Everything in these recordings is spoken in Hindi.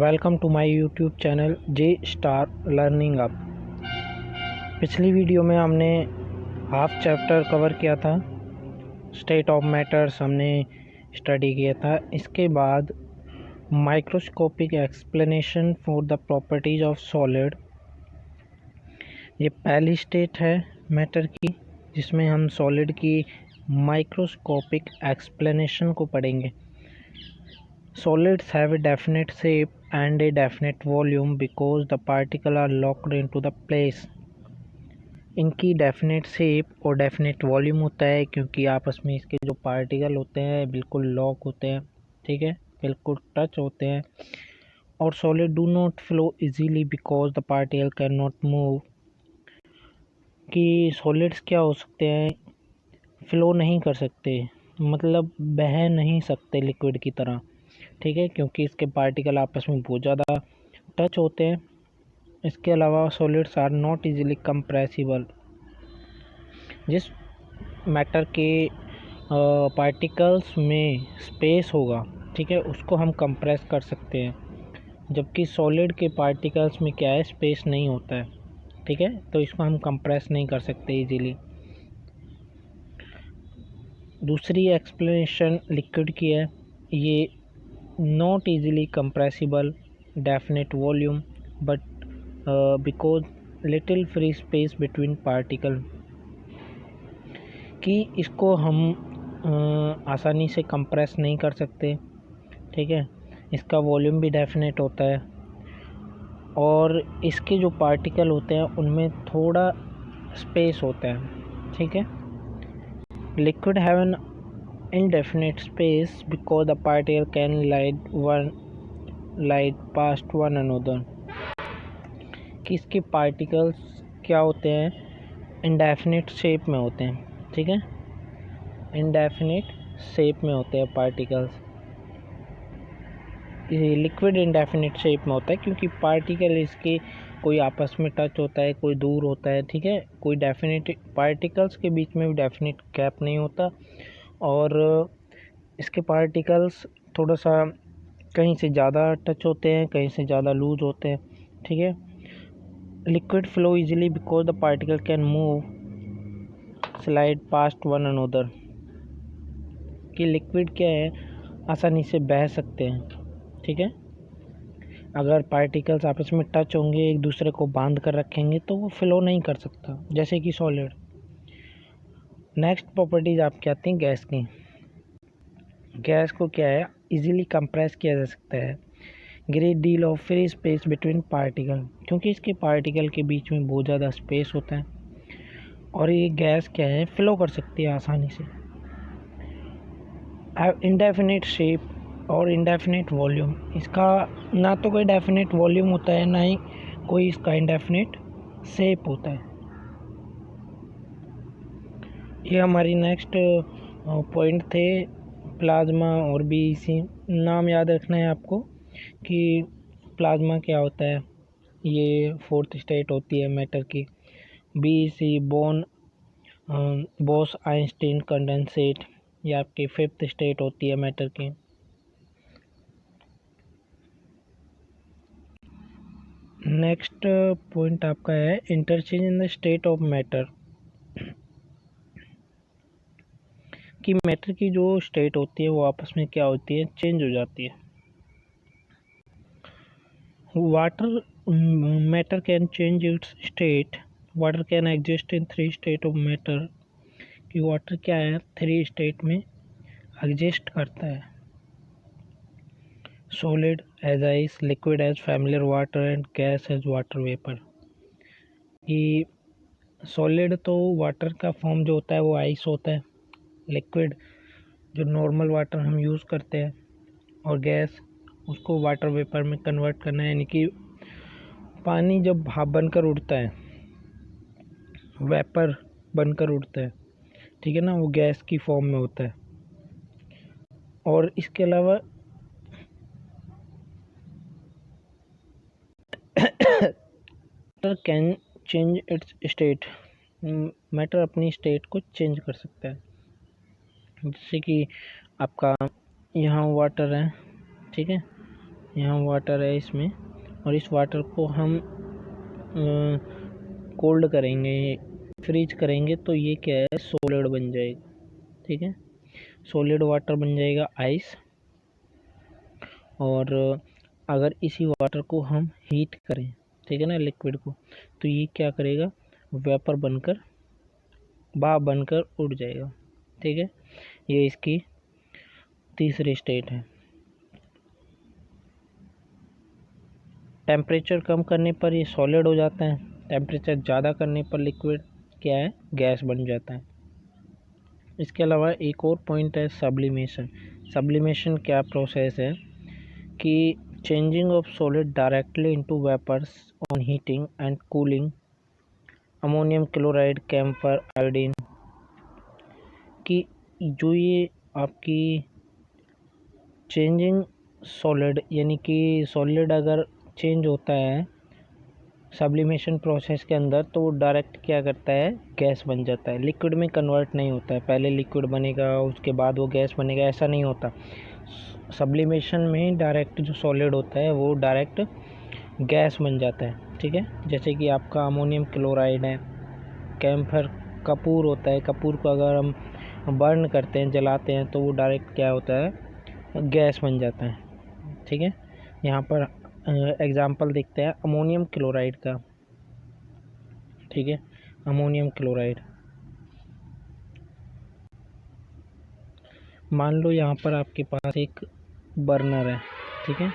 Welcome to my YouTube channel J star learning up. पिछली वीडियो में हमने हाफ चैप्टर कवर किया था, स्टेट ऑफ मैटर्स हमने स्टडी किया था। इसके बाद microscopic explanation for the properties of solid, ये पहली स्टेट है मैटर की जिसमें हम सॉलिड की माइक्रोस्कोपिक एक्सप्लेनेशन को पढ़ेंगे। Solids have a definite shape and a definite volume because the particles are locked into the place। इनकी डेफिनेट शेप और डेफिनेट वॉल्यूम होता है क्योंकि आपस में इसके जो पार्टिकल होते हैं बिल्कुल लॉक होते हैं, ठीक है, बिल्कुल टच होते हैं। और solid do not flow easily because the particle can not move. कि सॉलिड्स क्या हो सकते हैं, फ्लो नहीं कर सकते, मतलब बह नहीं सकते लिक्विड की तरह, ठीक है, क्योंकि इसके पार्टिकल आपस में बहुत ज़्यादा टच होते हैं। इसके अलावा solids are not easily compressible. जिस मैटर के पार्टिकल्स में स्पेस होगा, ठीक है, उसको हम कंप्रेस कर सकते हैं, जबकि सॉलिड के पार्टिकल्स में क्या है, स्पेस नहीं होता है, ठीक है, तो इसको हम कंप्रेस नहीं कर सकते इजीली। दूसरी एक्सप्लेनेशन लिक्विड की है, ये not easily compressible, definite volume, but because little free space between particle, कि इसको हम आसानी से कंप्रेस नहीं कर सकते, ठीक है, इसका वॉल्यूम भी डेफिनेट होता है और इसके जो पार्टिकल होते हैं उनमें थोड़ा स्पेस होता है, ठीक है। Liquid have an indefinite space because the particle can glide past one another। कि इसके पार्टिकल्स क्या होते हैं, इंडेफिनिट शेप में होते हैं, ठीक है, इंडेफिनिट शेप में होते हैं पार्टिकल्स। ये लिक्विड इंडेफिनिट शेप में होता है क्योंकि पार्टिकल इसके कोई आपस में टच होता है, कोई दूर होता है, ठीक है, कोई डेफिनेट पार्टिकल्स के बीच में भी डेफिनेट गैप नहीं होता और इसके पार्टिकल्स थोड़ा सा कहीं से ज़्यादा टच होते हैं, कहीं से ज़्यादा लूज होते हैं, ठीक है। Liquid flow easily because the particle can move slide past one another. कि लिक्विड क्या है, आसानी से बह सकते हैं, ठीक है। अगर पार्टिकल्स आपस में टच होंगे, एक दूसरे को बांध कर रखेंगे तो वो फ्लो नहीं कर सकता, जैसे कि सॉलिड। नेक्स्ट प्रॉपर्टीज आपकी आती हैं गैस की। गैस को क्या है, इजीली कंप्रेस किया जा सकता है, great deal of free space between particle, क्योंकि इसके पार्टिकल के बीच में बहुत ज़्यादा स्पेस होता है और ये गैस क्या है, फ्लो कर सकती है आसानी से। इंडेफिनिट शेप और इंडेफिनिट वॉल्यूम, इसका ना तो कोई डेफिनेट वॉल्यूम होता है, ना ही कोई इसका इंडेफिनिट शेप होता है। ये हमारी नेक्स्ट पॉइंट थे प्लाज्मा और बीईसी। नाम याद रखना है आपको कि प्लाज्मा क्या होता है, ये फोर्थ स्टेट होती है मैटर की। बीईसी बोस आइंस्टीन कंडेंसेट, ये आपकी फिफ्थ स्टेट होती है मैटर की। नेक्स्ट पॉइंट आपका है interchange in the state of matter. कि मैटर की जो स्टेट होती है वो आपस में क्या होती है, चेंज हो जाती है। Water matter can change its state. Water can exist in three state of matter. कि वाटर क्या है, थ्री स्टेट में एग्जिस्ट करता है। Solid as ice, liquid as familiar water and gas as water vapour. कि सॉलिड तो वाटर का फॉर्म जो होता है वो आइस होता है, लिक्विड जो नॉर्मल वाटर हम यूज़ करते हैं, और गैस उसको वाटर वेपर में कन्वर्ट करना है, यानी कि पानी जब भाप बनकर उड़ता है, वेपर बनकर उड़ता है, ठीक है ना, वो गैस की फॉर्म में होता है। और इसके अलावा matter can change its state. Matter अपनी स्टेट को चेंज कर सकता है, जैसे कि आपका यहाँ वाटर है, ठीक है, यहाँ वाटर है इसमें, और इस वाटर को हम कोल्ड करेंगे, फ्रीज करेंगे, तो ये क्या है, सॉलिड बन जाएगा। ठीक है, सॉलिड वाटर बन जाएगा आइस। और अगर इसी वाटर को हम हीट करें, ठीक है ना, लिक्विड को, तो ये क्या करेगा, वेपर बनकर, भाप बनकर उड़ जाएगा। ठीक है, ये इसकी तीसरी स्टेट है। टेम्परेचर कम करने पर ये सॉलिड हो जाता है, टेम्परेचर ज़्यादा करने पर लिक्विड क्या है, गैस बन जाता है। इसके अलावा एक और पॉइंट है सब्लिमेशन। सब्लिमेशन क्या प्रोसेस है कि changing of solid directly into vapours on heating and cooling ammonium chloride, camphor, iodine, कि जो ये आपकी चेंजिंग सॉलिड, यानी कि सॉलिड अगर चेंज होता है सब्लिमेशन प्रोसेस के अंदर, तो वो डायरेक्ट क्या करता है, गैस बन जाता है, लिक्विड में कन्वर्ट नहीं होता है। पहले लिक्विड बनेगा उसके बाद वो गैस बनेगा, ऐसा नहीं होता। सब्लिमेशन में डायरेक्ट जो सॉलिड होता है वो डायरेक्ट गैस बन जाता है। ठीक है, जैसे कि आपका अमोनियम क्लोराइड है, कैम्फर कपूर होता है, कपूर को अगर हम बर्न करते हैं, जलाते हैं, तो वो डायरेक्ट क्या होता है, गैस बन जाता है। ठीक है, यहाँ पर एग्जाम्पल देखते हैं अमोनियम क्लोराइड का। ठीक है, अमोनियम क्लोराइड, मान लो यहाँ पर आपके पास एक बर्नर है। ठीक है,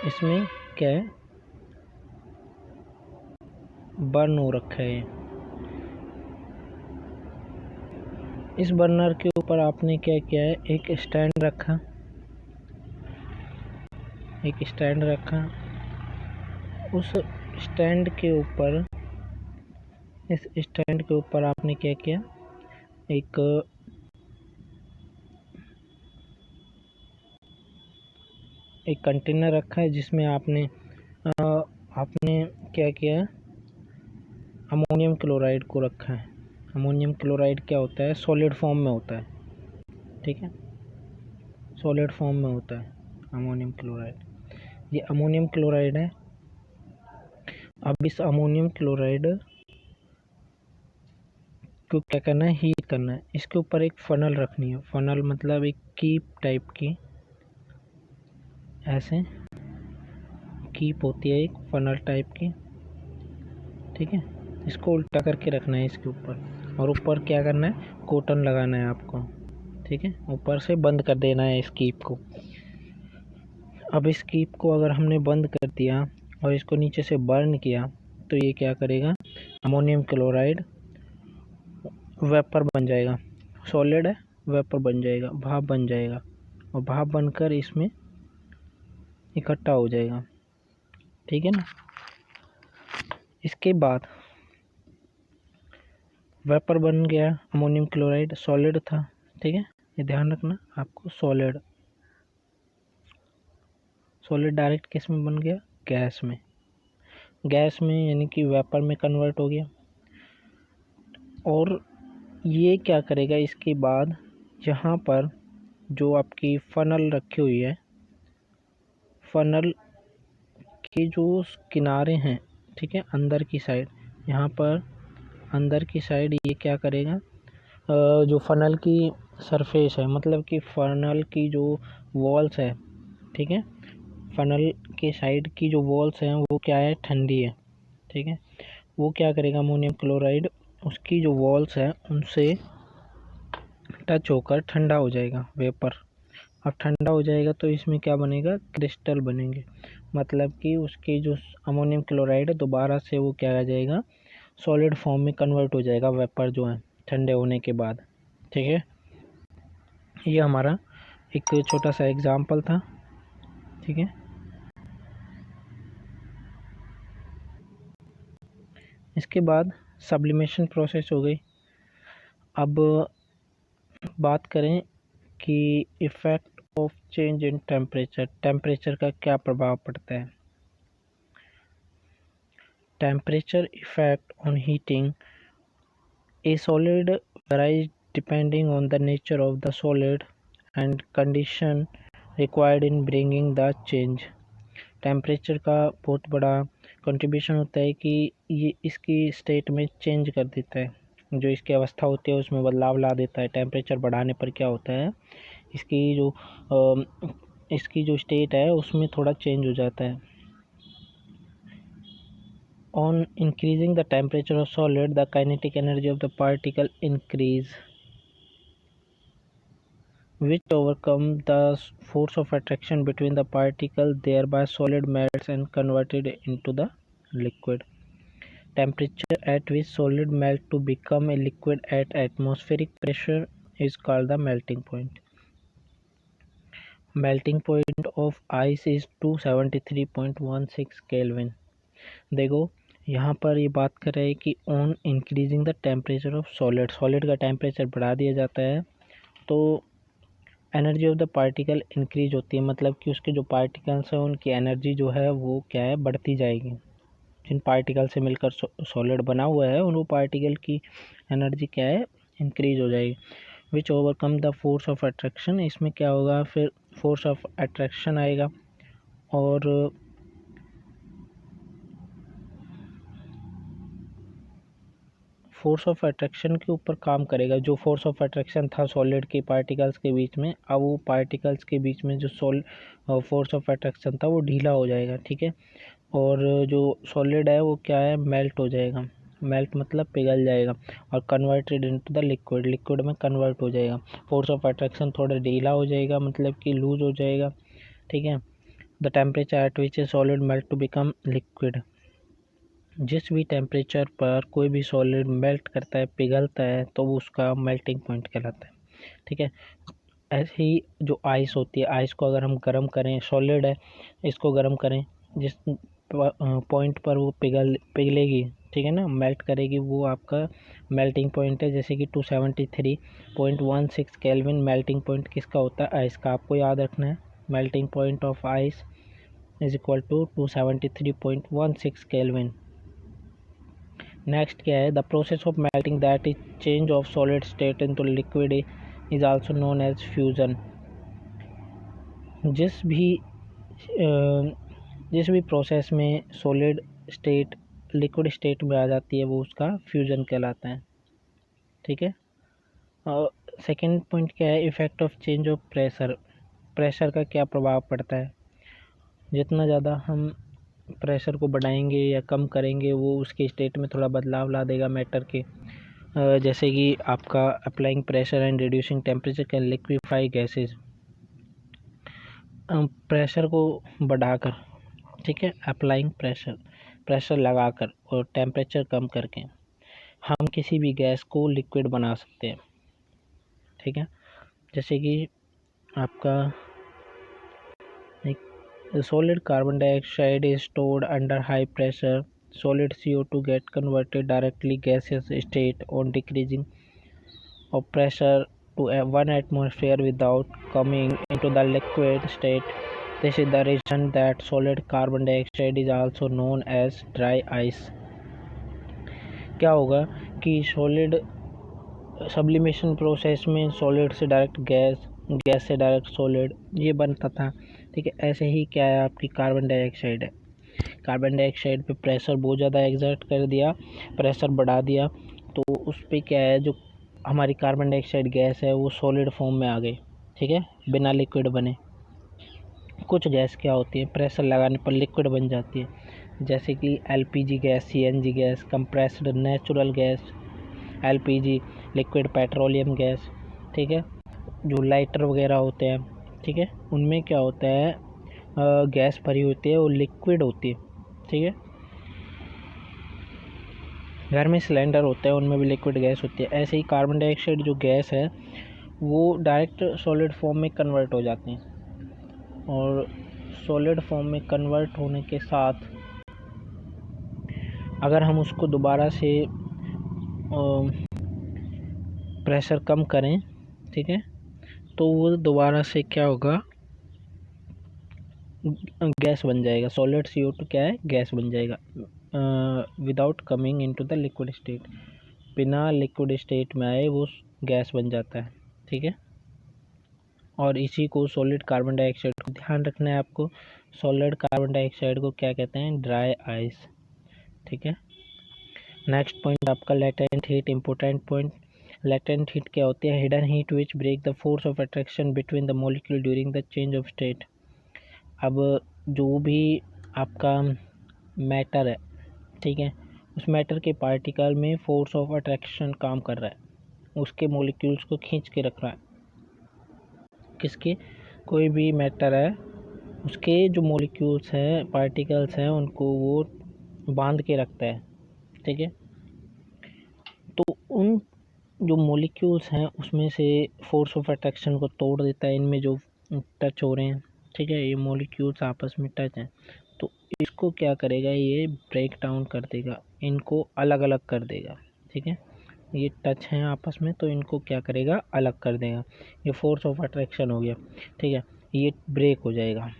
इसमें क्या है, बर्न हो रखा है। इस बर्नर के ऊपर आपने क्या किया है, एक स्टैंड रखा, एक स्टैंड रखा। उस स्टैंड के ऊपर, इस स्टैंड के ऊपर आपने क्या किया, एक कंटेनर रखा है, जिसमें आपने क्या किया, अमोनियम क्लोराइड को रखा है। अमोनियम क्लोराइड क्या होता है, सॉलिड फॉर्म में होता है। ठीक है, सॉलिड फॉर्म में होता है अमोनियम क्लोराइड। ये अमोनियम क्लोराइड है। अब इस अमोनियम क्लोराइड को क्या करना है, हीट करना है। इसके ऊपर एक फनल रखनी है। फनल मतलब एक कीप टाइप की, ऐसे कीप होती है एक फनल टाइप की। ठीक है, इसको उल्टा करके रखना है इसके ऊपर, और ऊपर क्या करना है, कॉटन लगाना है आपको। ठीक है, ऊपर से बंद कर देना है इस कीप को। अब इस कीप को अगर हमने बंद कर दिया और इसको नीचे से बर्न किया, तो ये क्या करेगा, अमोनियम क्लोराइड वेपर बन जाएगा। सॉलिड है, वेपर बन जाएगा, भाप बन जाएगा, और भाप बनकर इसमें इकट्ठा हो जाएगा। ठीक है ना। इसके बाद वेपर बन गया, अमोनियम क्लोराइड सॉलिड था। ठीक है, ये ध्यान रखना आपको, सॉलिड डायरेक्ट किस में बन गया, गैस में। गैस में यानी कि वेपर में कन्वर्ट हो गया। और ये क्या करेगा, इसके बाद यहाँ पर जो आपकी फनल रखी हुई है, फनल के जो किनारे हैं, ठीक है, अंदर की साइड, यहाँ पर अंदर की साइड ये क्या करेगा, जो फनल की सरफेस है, मतलब कि फनल की जो वॉल्स है, ठीक है, फनल के साइड की जो वॉल्स हैं वो क्या है, ठंडी है। ठीक है, वो क्या करेगा, अमोनियम क्लोराइड उसकी जो वॉल्स है उनसे टच होकर ठंडा हो जाएगा, वेपर। अब ठंडा हो जाएगा तो इसमें क्या बनेगा, क्रिस्टल बनेंगे। मतलब कि उसकी जो अमोनियम क्लोराइड है दोबारा से वो क्या आ जाएगा, सॉलिड फॉर्म में कन्वर्ट हो जाएगा, वेपर जो है ठंडे होने के बाद। ठीक है, ये हमारा एक छोटा सा एग्जाम्पल था। ठीक है, इसके बाद सब्लिमेशन प्रोसेस हो गई। अब बात करें कि effect of change in temperature, temperature का क्या प्रभाव पड़ता है। Temperature effect on heating a solid varies depending on the nature of the solid and condition required in bringing the change. Temperature का बहुत बड़ा कंट्रीब्यूशन होता है कि ये इसकी स्टेट में चेंज कर देता है, जो इसकी अवस्था होती है उसमें बदलाव ला देता है। टेम्परेचर बढ़ाने पर क्या होता है, इसकी जो स्टेट है उसमें थोड़ा चेंज हो जाता है। On increasing the temperature of solid the kinetic energy of the particle increase which overcome the force of attraction between the particle, thereby solid melts and converted into the liquid. Temperature at which solid melt to become a liquid at atmospheric pressure is called the melting point. Melting point of ice is 273.16 Kelvin. देखो यहाँ पर ये बात कर रहे हैं कि on increasing the temperature of solid का टेम्परेचर बढ़ा दिया जाता है तो energy of the particle increase होती है, मतलब कि उसके जो पार्टिकल्स हैं उनकी एनर्जी जो है वो क्या है, बढ़ती जाएगी। जिन पार्टिकल से मिलकर सॉलिड बना हुआ है उन वो पार्टिकल की एनर्जी क्या है, इंक्रीज हो जाएगी। Which overcome the force of attraction, इसमें क्या होगा, फिर फोर्स ऑफ अट्रैक्शन आएगा और फोर्स ऑफ अट्रैक्शन के ऊपर काम करेगा। जो फोर्स ऑफ अट्रैक्शन था सॉलिड के पार्टिकल्स के बीच में, अब वो पार्टिकल्स के बीच में जो फोर्स ऑफ अट्रैक्शन था वो ढीला हो जाएगा, ठीक है। और जो सॉलिड है वो क्या है, मेल्ट हो जाएगा। मेल्ट मतलब पिघल जाएगा और converted into the liquid, liquid में कन्वर्ट हो जाएगा। फोर्स ऑफ अट्रैक्शन थोड़ा ढीला हो जाएगा, मतलब कि लूज हो जाएगा, ठीक है। The temperature at which a solid melt to become liquid, जिस भी टेम्परेचर पर कोई भी सॉलिड मेल्ट करता है, पिघलता है, तो वो उसका मेल्टिंग पॉइंट कहलाता है, ठीक है। ऐसे ही जो आइस होती है, आइस को अगर हम गर्म करें, सॉलिड है इसको गर्म करें, जिस पॉइंट पर वो पिघलेगी, ठीक है ना, मेल्ट करेगी, वो आपका मेल्टिंग पॉइंट है। जैसे कि 273.16 केल्विन मेल्टिंग पॉइंट किसका होता है, आइस का। आपको याद रखना है, melting point of ice is equal to 273.16 kelvin. Next क्या है, the process of melting that is change of solid state into liquid is also known as fusion. जिस भी प्रोसेस में सॉलिड स्टेट लिक्विड स्टेट में आ जाती है वो उसका फ्यूज़न कहलाता है, ठीक है। और सेकेंड पॉइंट क्या है, effect of change of pressure. Pressure का क्या प्रभाव पड़ता है, जितना ज़्यादा हम प्रेशर को बढ़ाएंगे या कम करेंगे वो उसके स्टेट में थोड़ा बदलाव ला देगा मैटर के। जैसे कि आपका applying pressure and reducing temperature can liquefy gases. Pressure को बढ़ाकर, ठीक है, अप्लाइंग प्रेशर लगाकर और टेम्परेचर कम करके हम किसी भी गैस को लिक्विड बना सकते हैं, ठीक है। जैसे कि आपका solid carbon dioxide is stored under high pressure. Solid CO2 get converted directly gaseous state on decreasing of pressure to 1 atmosphere without coming into the liquid state. This is the reason that solid carbon dioxide is also known as dry ice. क्या होगा कि सॉलिड सब्लिमेशन प्रोसेस में सॉलिड से डायरेक्ट गैस, गैस से डायरेक्ट सॉलिड ये बनता था, ठीक है। ऐसे ही क्या है, आपकी कार्बन डाइऑक्साइड है। कार्बन डाइऑक्साइड पे प्रेशर बहुत ज़्यादा एग्जर्ट कर दिया, प्रेशर बढ़ा दिया, तो उस पर क्या है, जो हमारी कार्बन डाइऑक्साइड गैस है वो सॉलिड फॉर्म में आ गई, ठीक है, बिना लिक्विड बने। कुछ गैस क्या होती है, प्रेशर लगाने पर लिक्विड बन जाती है, जैसे कि LPG gas, CNG gas, compressed natural gas, LPG liquid petroleum gas, ठीक है। जो लाइटर वगैरह होते हैं, ठीक है, उनमें क्या होता है, गैस भरी होती है, वो लिक्विड होती है, ठीक है। घर में सिलेंडर होता है उनमें भी लिक्विड गैस होती है। ऐसे ही कार्बन डाइऑक्साइड जो गैस है वो डायरेक्ट सॉलिड फॉर्म में कन्वर्ट हो जाती हैं और सॉलिड फॉर्म में कन्वर्ट होने के साथ अगर हम उसको दोबारा से प्रेशर कम करें, ठीक है, तो वो दोबारा से क्या होगा, गैस बन जाएगा। सॉलिड CO2 क्या है, गैस बन जाएगा without coming into the liquid state, बिना लिक्विड स्टेट में आए वो गैस बन जाता है, ठीक है। और इसी को सॉलिड कार्बन डाइऑक्साइड को ध्यान रखना है आपको। सॉलिड कार्बन डाइऑक्साइड को क्या कहते हैं? Dry ice. ठीक है। नेक्स्ट पॉइंट आपका latent heat, important point. Latent heat क्या होती है? Hidden heat which break the force of attraction between the molecule during the change of state. अब जो भी आपका मैटर है, ठीक है, उस मैटर के पार्टिकल में फोर्स ऑफ अट्रैक्शन काम कर रहा है, उसके मॉलिक्यूल्स को खींच के रख रहा है। किसके? कोई भी मैटर है, उसके जो मॉलिक्यूल्स हैं, पार्टिकल्स हैं, उनको वो बांध के रखता है। ठीक है। तो उन जो मॉलिक्यूल्स हैं उसमें से फोर्स ऑफ अट्रैक्शन को तोड़ देता है। इनमें जो टच हो रहे हैं, ठीक है, ये मॉलिक्यूल्स आपस में टच हैं, तो इसको क्या करेगा? ये ब्रेक डाउन कर देगा, इनको अलग अलग कर देगा। ठीक है। ये टच हैं आपस में, तो इनको क्या करेगा? अलग कर देगा। ये फोर्स ऑफ अट्रैक्शन हो गया। ठीक है। ये ब्रेक हो जाएगा।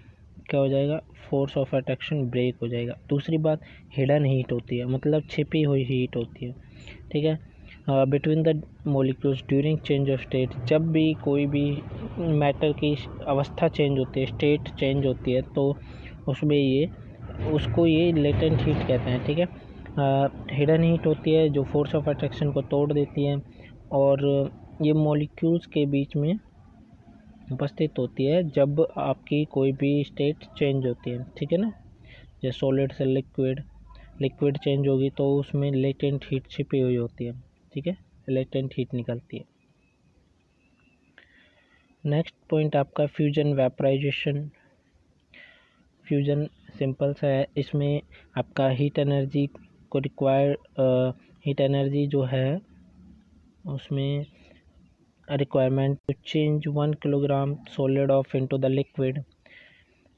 क्या हो जाएगा? फोर्स ऑफ अट्रैक्शन ब्रेक हो जाएगा। दूसरी बात, हिडन हीट होती है, मतलब छिपी हुई हीट होती है। ठीक है। Between the molecules during change of state, जब भी कोई भी मैटर की अवस्था चेंज होती है, स्टेट चेंज होती है, तो उसमें उसको ये लेटेंट हीट कहते हैं। ठीक है। हिडन हीट होती है जो फोर्स ऑफ अट्रैक्शन को तोड़ देती है, और ये मॉलिक्यूल्स के बीच में उपस्थित होती है जब आपकी कोई भी स्टेट चेंज होती है। ठीक है ना। जैसे सॉलिड से लिक्विड चेंज होगी तो उसमें लेटेंट हीट छिपी हुई होती है। ठीक है। लेटेंट हीट निकलती है। नेक्स्ट पॉइंट आपका फ्यूजन वेपराइजेशन। फ्यूजन सिंपल सा है, इसमें आपका हीट एनर्जी को हीट एनर्जी जो है उसमें requirement to change 1 kilogram solid of into the liquid.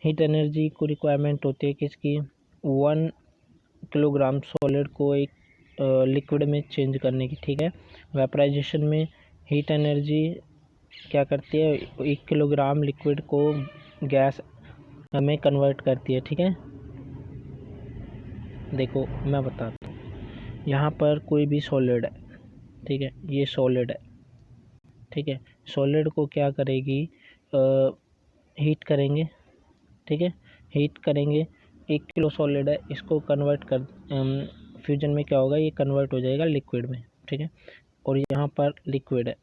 Heat energy को रिक्वायरमेंट होती है किसकी? 1 किलोग्राम सॉलिड को एक लिक्विड में चेंज करने की। ठीक है। वेपराइजेशन में हीट एनर्जी क्या करती है? 1 किलोग्राम लिक्विड को गैस में कन्वर्ट करती है। ठीक है। देखो मैं बताता हूँ, यहाँ पर कोई भी सॉलिड है, ठीक है, ये सॉलिड है, ठीक है, सॉलिड को क्या करेगी? हीट करेंगे। ठीक है। हीट करेंगे, 1 किलो सॉलिड है, इसको कन्वर्ट कर फ्यूजन में क्या होगा? ये कन्वर्ट हो जाएगा लिक्विड में। ठीक है। और यहाँ पर लिक्विड है।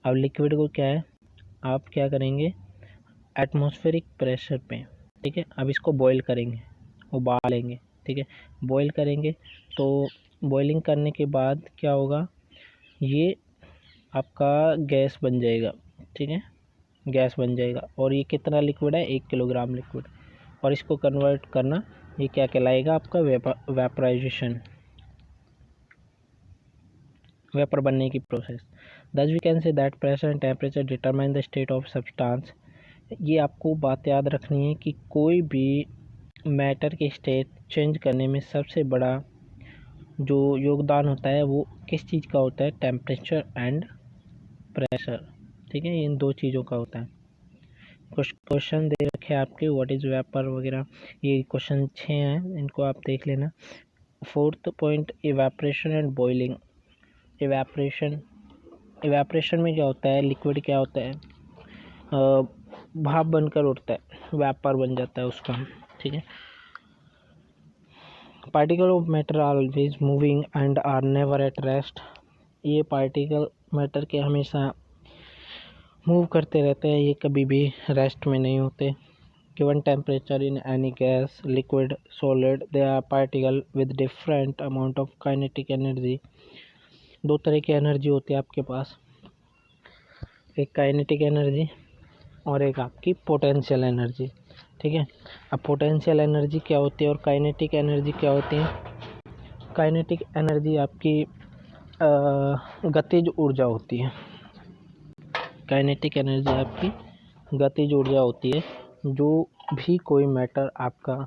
अब लिक्विड को क्या है, आप क्या करेंगे? एटमॉस्फेरिक प्रेशर पे, ठीक है, अब इसको बॉईल करेंगे, उबालेंगे। ठीक है। बॉईल करेंगे तो बॉइलिंग करने के बाद क्या होगा? ये आपका गैस बन जाएगा। ठीक है। गैस बन जाएगा। और ये कितना लिक्विड है? 1 किलोग्राम लिक्विड। और इसको कन्वर्ट करना, ये क्या कहलाएगा? आपका वेपराइजेशन, वेपर बनने की process. Thus we can say that pressure and temperature determine the state of substance. ये आपको बात याद रखनी है कि कोई भी मैटर की स्टेट चेंज करने में सबसे बड़ा जो योगदान होता है वो किस चीज़ का होता है? Temperature and pressure. ठीक है। इन दो चीज़ों का होता है। कुछ क्वेश्चन दे रखे हैं आपके, व्हाट इज़ वेपर वगैरह, ये क्वेश्चन 6 हैं, इनको आप देख लेना। Fourth point, evaporation and boiling. Evaporation में क्या होता है? लिक्विड क्या होता है? भाप बनकर उठता है, वेपर बन जाता है उसका। ठीक है। Particle of matter are always moving and are never at rest. ये पार्टिकल मैटर के हमेशा मूव करते रहते हैं, ये कभी भी रेस्ट में नहीं होते। Given temperature in any gas, liquid, solid, they are particle with different amount of kinetic energy. दो तरह की एनर्जी होती है आपके पास, एक काइनेटिक एनर्जी और एक आपकी पोटेंशियल एनर्जी। ठीक है। अब पोटेंशियल एनर्जी क्या होती है और काइनेटिक एनर्जी क्या होती है? काइनेटिक एनर्जी आपकी गतिज ऊर्जा होती है। काइनेटिक एनर्जी आपकी गतिज ऊर्जा होती है। जो भी कोई मैटर आपका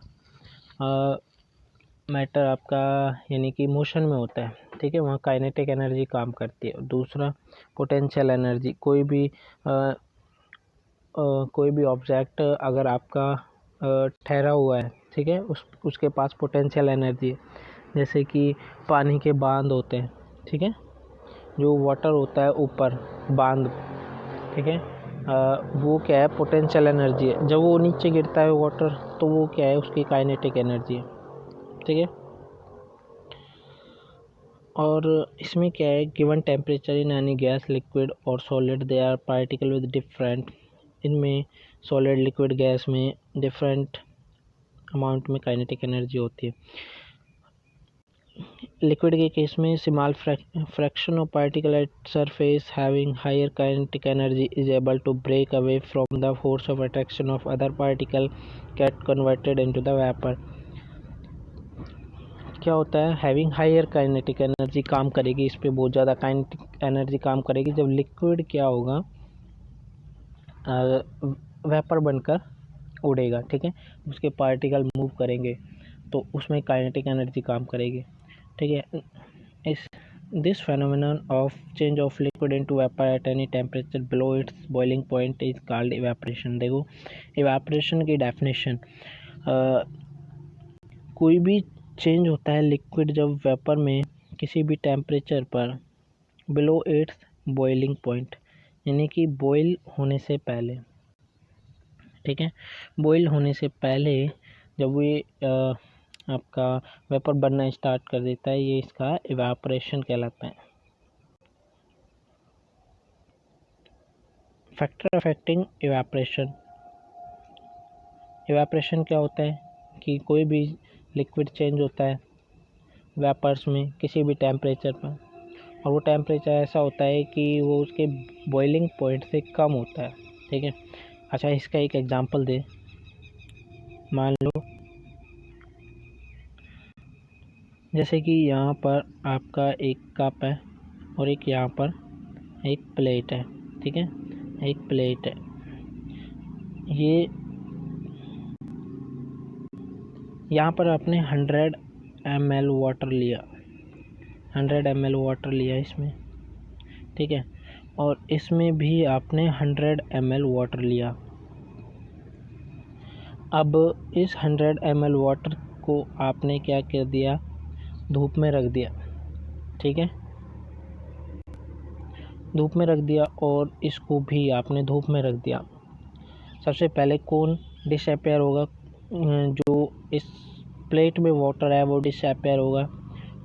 यानी कि मोशन में होता है, ठीक है, वहाँ काइनेटिक एनर्जी काम करती है। दूसरा पोटेंशियल एनर्जी, कोई भी ऑब्जेक्ट अगर आपका ठहरा हुआ है, ठीक है, उसके पास पोटेंशियल एनर्जी है। जैसे कि पानी के बांध होते हैं, ठीक है, जो वाटर होता है ऊपर बांध, ठीक है, वो क्या है, पोटेंशियल एनर्जी है। जब वो नीचे गिरता है वाटर तो वो क्या है, उसकी काइनेटिक एनर्जी है। ठीक है, और इसमें क्या है, given temperature in any gas liquid और solid they are particle with different, इनमें सॉलिड लिक्विड गैस में डिफरेंट अमाउंट में काइनेटिक एनर्जी होती है। लिक्विड के केस में small fraction of particle at surface having higher kinetic energy is able to break away from the force of attraction of other particle get converted into the vapour. क्या होता है, हैविंग हायर काइनेटिक एनर्जी काम करेगी, इस पर बहुत ज़्यादा काइनेटिक एनर्जी काम करेगी जब लिक्विड क्या होगा, वेपर बनकर उड़ेगा। ठीक है, उसके पार्टिकल मूव करेंगे तो उसमें काइनेटिक एनर्जी काम करेगी। ठीक है, इस this phenomenon of change of liquid into vapor at any temperature below its boiling point is called evaporation। देखो, evaporation की डेफिनेशन, कोई भी चेंज होता है लिक्विड जब वेपर में किसी भी टेम्परेचर पर बिलो इट्स बॉइलिंग पॉइंट, यानी कि बॉयल होने से पहले। ठीक है, बॉयल होने से पहले जब ये आपका वेपर बनना स्टार्ट कर देता है, ये इसका इवेपोरेशन कहलाता है। फैक्टर अफेक्टिंग इवेपोरेशन, इवेपोरेशन क्या होता है कि कोई भी लिक्विड चेंज होता है वेपर्स में किसी भी टेम्परेचर पर, और वो टेम्परेचर ऐसा होता है कि वो उसके बॉइलिंग पॉइंट से कम होता है। ठीक है, अच्छा इसका एक एग्जांपल दे, मान लो जैसे कि यहाँ पर आपका एक कप है और एक यहाँ पर एक प्लेट है। ठीक है, एक प्लेट है, ये यहाँ पर आपने 100 ml वाटर लिया, 100 ml वाटर लिया इसमें। ठीक है, और इसमें भी आपने 100 ml वाटर लिया। अब इस 100 ml वाटर को आपने क्या कर दिया, धूप में रख दिया। ठीक है, धूप में रख दिया और इसको भी आपने धूप में रख दिया। सबसे पहले कौन डिसअपेयर होगा, जो इस प्लेट में वाटर है वो डिसअपेयर होगा।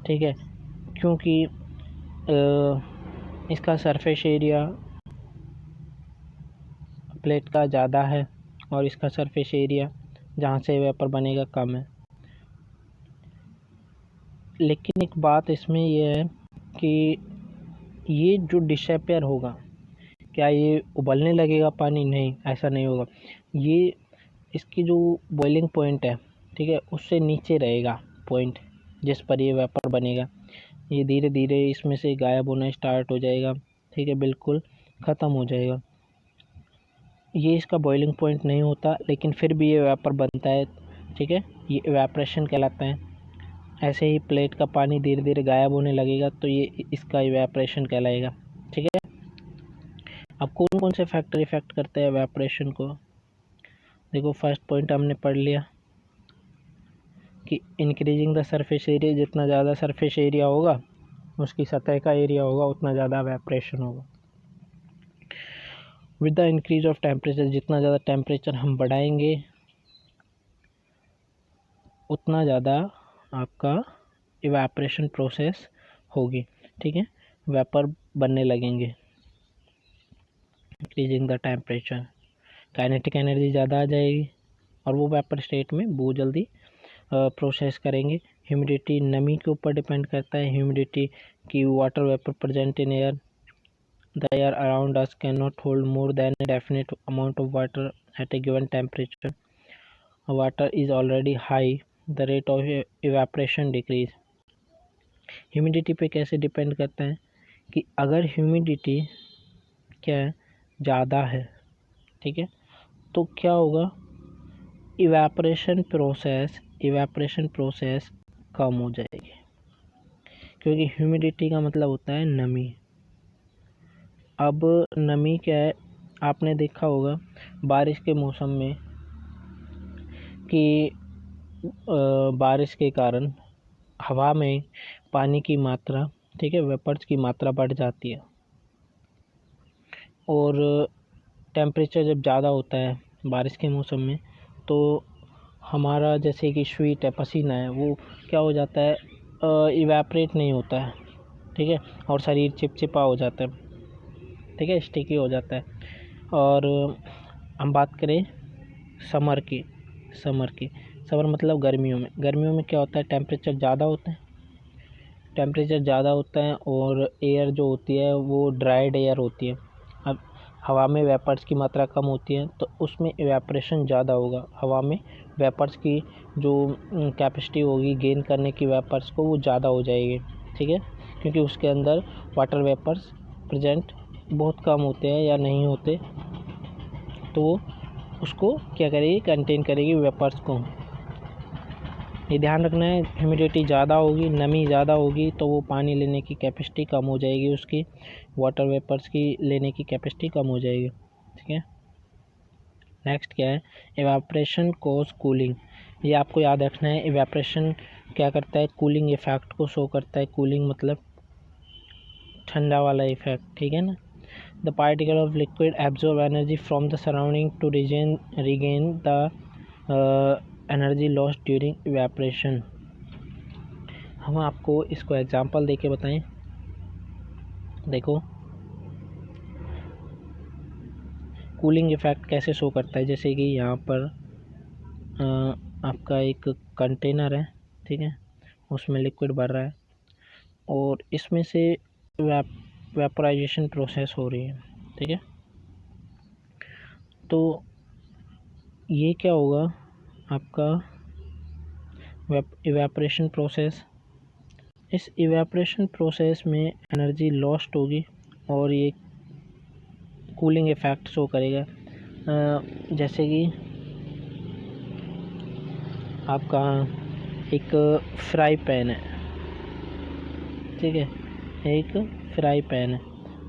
ठीक है, क्योंकि इसका सरफेस एरिया प्लेट का ज़्यादा है और इसका सरफेस एरिया जहाँ से वेपर बनेगा कम है। लेकिन एक बात इसमें यह है कि ये जो डिसअपेयर होगा, क्या ये उबलने लगेगा पानी? नहीं, ऐसा नहीं होगा। ये इसकी जो बॉइलिंग पॉइंट है, ठीक है, उससे नीचे रहेगा पॉइंट जिस पर ये वेपर बनेगा। ये धीरे धीरे इसमें से गायब होना स्टार्ट हो जाएगा। ठीक है, बिल्कुल ख़त्म हो जाएगा। ये इसका बॉइलिंग पॉइंट नहीं होता, लेकिन फिर भी ये वेपर बनता है। ठीक है, ये इवेपोरेशन कहलाता है। ऐसे ही प्लेट का पानी धीरे धीरे गायब होने लगेगा तो ये इसका इवेपोरेशन कहलाएगा। ठीक है, अब कौन कौन से फैक्टर इफेक्ट करते हैं इवेपोरेशन को? देखो, फर्स्ट पॉइंट हमने पढ़ लिया कि इंक्रीजिंग द सरफेस एरिया, जितना ज़्यादा सरफेस एरिया होगा, उसकी सतह का एरिया होगा, उतना ज़्यादा इवेपोरेशन होगा। With the increase of temperature, जितना ज़्यादा टेम्परेचर हम बढ़ाएंगे उतना ज़्यादा आपका इवेपोरेशन प्रोसेस होगी। ठीक है, वेपर बनने लगेंगे। Increasing the temperature, kinetic energy ज़्यादा आ जाएगी और वो वेपर स्टेट में बहुत जल्दी प्रोसेस करेंगे। ह्यूमिडिटी, नमी के ऊपर डिपेंड करता है ह्यूमिडिटी की। Water vapour present in air, the air around us can not hold more than a definite amount of water at a given temperature. Water is already high, the rate of evaporation decrease. Humidity पे कैसे डिपेंड करता है कि अगर ह्यूमिडिटी क्या है, ज़्यादा है, ठीक है, तो क्या होगा, इवेपोरेशन प्रोसेस कम हो जाएगी, क्योंकि ह्यूमिडिटी का मतलब होता है नमी। अब नमी क्या है, आपने देखा होगा बारिश के मौसम में कि बारिश के कारण हवा में पानी की मात्रा, ठीक है, वेपर्स की मात्रा बढ़ जाती है और टेम्परेचर जब ज़्यादा होता है बारिश के मौसम में, तो हमारा जैसे कि स्वेट है, पसीना है, वो क्या हो जाता है, इवेपरेट नहीं होता है, ठीक है, और शरीर चिपचिपा हो जाता है, ठीक है, स्टिकी हो जाता है। और हम बात करें समर की, समर मतलब गर्मियों में क्या होता है, टेम्परेचर ज़्यादा होता है और एयर जो होती है वो ड्राइड एयर होती है। अब हवा में वेपर्स की मात्रा कम होती है तो उसमें इवेपरेशन ज़्यादा होगा। हवा में वेपर्स की जो कैपेसिटी होगी गेन करने की वेपर्स को, वो ज़्यादा हो जाएगी, ठीक है, क्योंकि उसके अंदर वाटर वेपर्स प्रेजेंट बहुत कम होते हैं या नहीं होते, तो वो उसको क्या करेगी, कंटेन करेगी वेपर्स को। ये ध्यान रखना है, ह्यूमिडिटी ज़्यादा होगी, नमी ज़्यादा होगी तो वो पानी लेने की कैपेसिटी कम हो जाएगी, उसकी वाटर वेपर्स की लेने की कैपेसिटी कम हो जाएगी, ठीक है। नेक्स्ट क्या है, इवेपोरेशन कॉज कूलिंग। ये आपको याद रखना है, इवेपोरेशन क्या करता है, कूलिंग इफेक्ट को शो करता है। कूलिंग मतलब ठंडा वाला इफेक्ट, ठीक है ना। The particle of liquid absorb energy from the surrounding to regain the energy lost during evaporation. हम आपको इसको एग्जांपल देके बताएं। देखो कूलिंग इफेक्ट कैसे शो करता है, जैसे कि यहाँ पर आपका एक कंटेनर है, ठीक है, उसमें लिक्विड भर रहा है और इसमें से वेपोराइजेशन प्रोसेस हो रही है, ठीक है। तो ये क्या होगा, आपका इवेपोरेशन प्रोसेस। इस इवेपोरेशन प्रोसेस में एनर्जी लॉस्ट होगी और ये कूलिंग इफेक्ट शो करेगा। जैसे कि आपका एक फ्राई पैन है, ठीक है, एक फ्राई पैन है।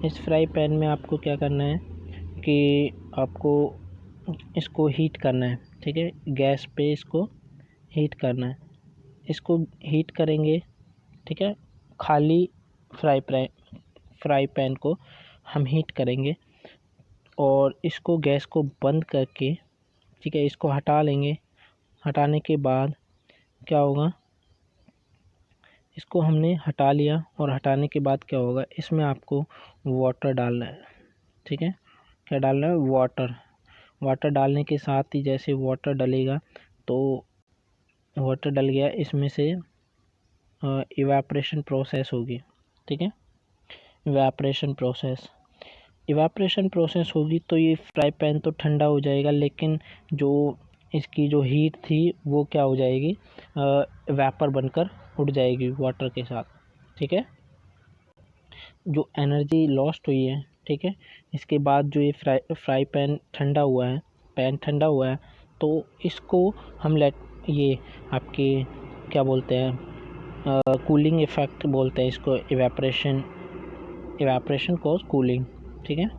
इस फ्राई पैन में आपको क्या करना है कि आपको इसको हीट करना है, ठीक है, गैस पे इसको हीट करना है। इसको हीट करेंगे, ठीक है, खाली फ्राई पैन को हम हीट करेंगे और इसको गैस को बंद करके, ठीक है, इसको हटा लेंगे। हटाने के बाद क्या होगा, इसको हमने हटा लिया और हटाने के बाद क्या होगा, इसमें आपको वाटर डालना है, ठीक है, क्या डालना है, वाटर डालने के साथ ही जैसे वाटर डलेगा तो वाटर डल गया, इसमें से इवेपोरेशन प्रोसेस होगी, ठीक है, इवेपोरेशन प्रोसेस होगी तो ये फ्राई पैन तो ठंडा हो जाएगा, लेकिन जो इसकी जो हीट थी वो क्या हो जाएगी, वेपर बनकर उड़ जाएगी वाटर के साथ, ठीक है। जो एनर्जी लॉस्ट हुई है, ठीक है, इसके बाद जो ये फ्राई पैन ठंडा हुआ है, तो इसको हम ये आपके क्या बोलते हैं, कूलिंग इफेक्ट बोलते हैं इसको, इवेपोरेशन कॉज कूलिंग, ठीक है।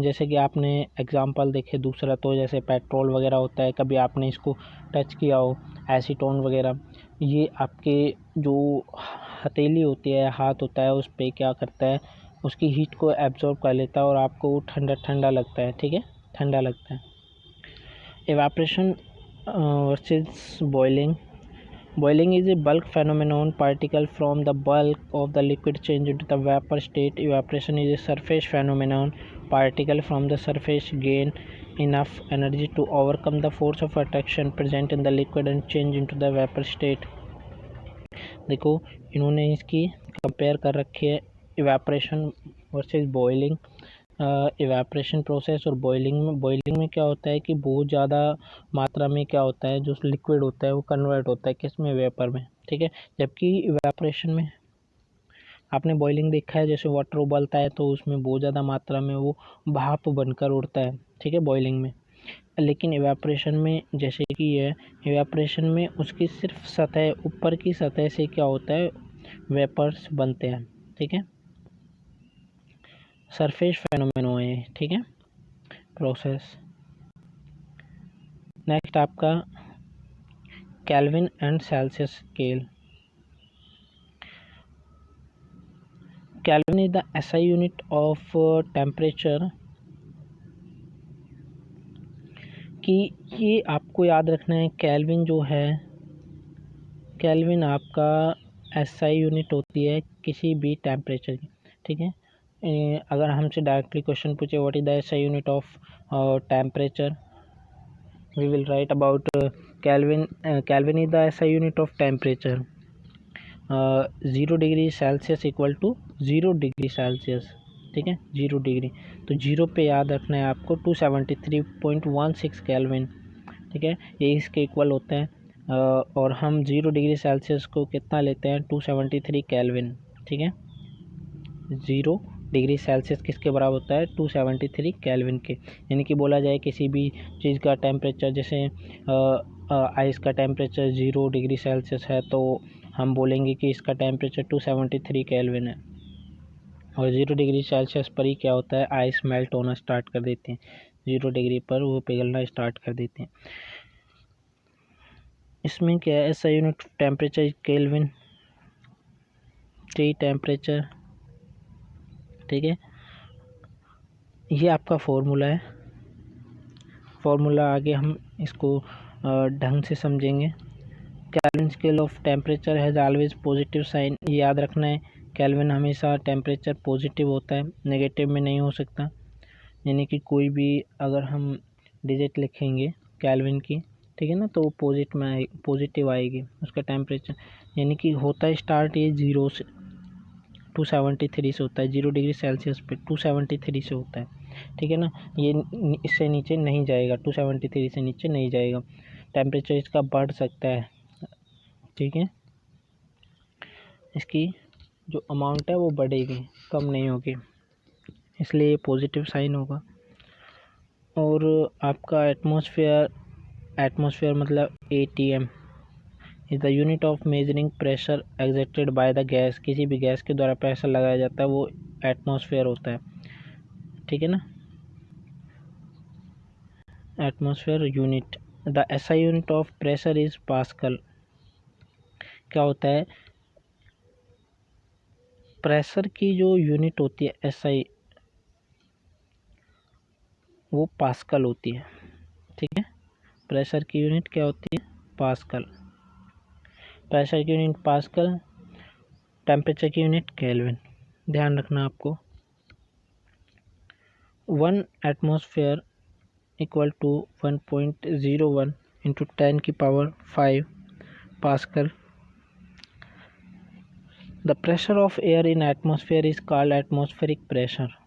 जैसे कि आपने एग्जांपल देखे दूसरा, तो जैसे पेट्रोल वगैरह होता है, कभी आपने इसको टच किया हो, एसीटोन वगैरह, ये आपके जो हथेली होती है, हाथ होता है, उस पर क्या करता है, उसकी हीट को एब्जॉर्ब कर लेता है और आपको ठंडा ठंडा लगता है, ठीक है, ठंडा लगता है। Evaporation versus boiling. Boiling is a bulk phenomenon. Particle from the bulk of the liquid change into the vapor state. Evaporation is a surface phenomenon. Particle from the surface gain enough energy to overcome the force of attraction present in the liquid and change into the vapor state. देखो इन्होंने इसकी कंपेयर कर रखी है, evaporation versus boiling. Evaporation process और बॉइलिंग में क्या होता है कि बहुत ज़्यादा मात्रा में क्या होता है, जो लिक्विड होता है वो कन्वर्ट होता है किस में, वेपर में, ठीक है। जबकि इवेपोरेशन में आपने बॉइलिंग देखा है, जैसे वाटर उबलता है तो उसमें बहुत ज़्यादा मात्रा में वो भाप बनकर उड़ता है, ठीक है, बॉइलिंग में। लेकिन इवेपोरेशन में जैसे कि है, इवेपोरेशन में उसकी सिर्फ सतह, ऊपर की सतह से क्या होता है, वेपर्स बनते हैं, ठीक है, सरफेस फेनोमेनो है, ठीक है, प्रोसेस। नेक्स्ट आपका kelvin and Celsius scale. Kelvin is the SI unit of temperature, कि ये आपको याद रखना है। केल्विन जो है, केल्विन आपका एसआई यूनिट होती है किसी भी टेम्परेचर की, ठीक है। अगर हमसे डायरेक्टली क्वेश्चन पूछे what is the SI unit of temperature, we will write about kelvin. Kelvin is the SI unit of temperature. 0 degree Celsius equal to 0 degree Celsius, ठीक है, 0 डिग्री। तो 0 पे याद रखना है आपको 273.16 केल्विन, ठीक है, ये इसके इक्वल होता है। और हम 0 डिग्री सेल्सियस को कितना लेते हैं, 273 केल्विन, ठीक है। 0 डिग्री सेल्सियस किसके बराबर होता है, 273 केल्विन के। यानी कि बोला जाए किसी भी चीज़ का टेम्परेचर, जैसे आइस का टेम्परेचर 0 डिग्री सेल्सियस है, तो हम बोलेंगे कि इसका टेम्परेचर 273 केल्विन है। और 0 डिग्री सेल्सियस पर ही क्या होता है, आइस मेल्ट होना स्टार्ट कर देते हैं, 0 डिग्री पर वो पिघलना स्टार्ट कर देते हैं। इसमें क्या है, ऐसा unit temperature kelvin, T temperature, ठीक है। ये आपका फॉर्मूला है। फॉर्मूला आगे हम इसको ढंग से समझेंगे। Kelvin scale of temperature has always positive sign, ये याद रखना है। केल्विन हमेशा टेम्परेचर पॉजिटिव होता है, नेगेटिव में नहीं हो सकता। यानी कि कोई भी अगर हम डिजिट लिखेंगे केल्विन की, ठीक है ना, तो वो पॉजिटिव आएगी उसका टेम्परेचर। यानी कि होता है स्टार्ट ये 0 से, 273 से होता है, 0 डिग्री सेल्सियस पे 273 से होता है, ठीक है ना। ये इससे नीचे नहीं जाएगा, 273 से नीचे नहीं जाएगा, टेम्परेचर इसका बढ़ सकता है, ठीक है। इसकी जो अमाउंट है वो बढ़ेगी, कम नहीं होगी, इसलिए पॉजिटिव साइन होगा। और आपका एटमॉस्फेयर मतलब ATM is the unit of measuring pressure exerted by the gas, किसी भी गैस के द्वारा प्रेशर लगाया जाता है वो एटमॉस्फेयर होता है, ठीक है ना। Atmosphere unit, the SI unit of pressure is pascal. क्या होता है, प्रेशर की जो यूनिट होती है SI, वो पास्कल होती है, ठीक है। प्रेशर की यूनिट क्या होती है, पास्कल। प्रेशर की यूनिट पास्कल, टेम्परेचर की यूनिट केल्विन, ध्यान रखना आपको। 1 एटमॉस्फेयर इक्वल टू 1.01 इंटू 10 की power 5 pascal. The pressure of air in atmosphere is called atmospheric pressure.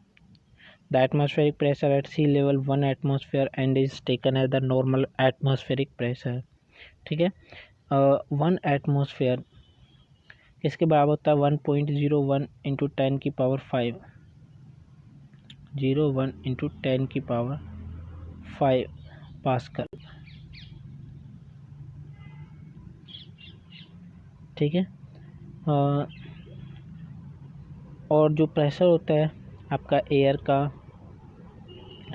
The atmospheric pressure at sea level 1 atmosphere and is taken as the normal atmospheric pressure, ठीक है। 1 एटमॉस्फेयर किसके बराबर होता है, 1.01 इंटू 10 की पावर 5, 01 इंटू 10 की पावर 5 पास्कल, ठीक है। और जो प्रेशर होता है आपका एयर का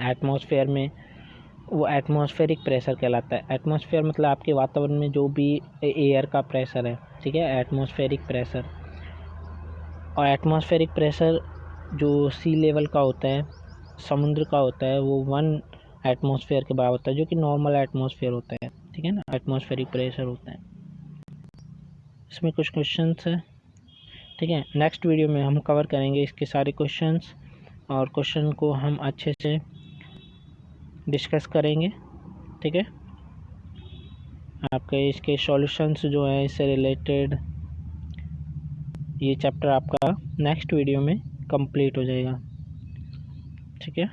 एटमॉस्फेयर में, वो एटमॉस्फेरिक प्रेशर कहलाता है। एटमॉस्फेयर मतलब आपके वातावरण में जो भी एयर का प्रेशर है, ठीक है, एटमॉस्फेरिक प्रेशर। और एटमॉस्फेरिक प्रेशर जो सी लेवल का होता है, समुद्र का होता है, वो 1 एटमॉस्फेयर के बराबर होता है, जो कि नॉर्मल एटमॉस्फेयर होता है, ठीक है ना, एटमॉस्फेरिक प्रेशर होता है। इसमें कुछ क्वेश्चंस है, ठीक है। नेक्स्ट वीडियो में हम कवर करेंगे इसके सारे क्वेश्चंस, और क्वेश्चन को हम अच्छे से डिस्कस करेंगे, ठीक है। आपके इसके सॉल्यूशंस जो हैं इससे रिलेटेड, ये चैप्टर आपका नेक्स्ट वीडियो में कंप्लीट हो जाएगा, ठीक है।